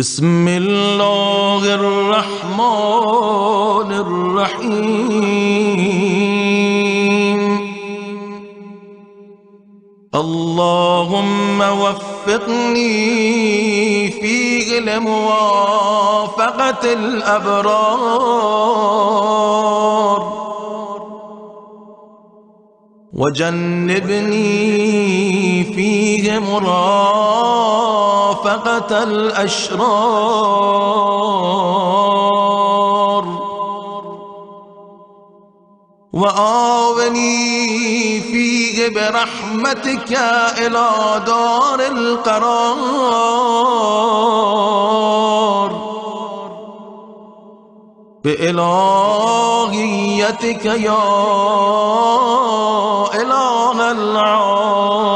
بسم الله الرحمن الرحيم. اللهم وفقني فيه لموافقة الأبرار وجنبني فيه مرافقة الأشرار وآوني فيه برحمتك إلى دار القرار بإلهيتك يا إله العالمين.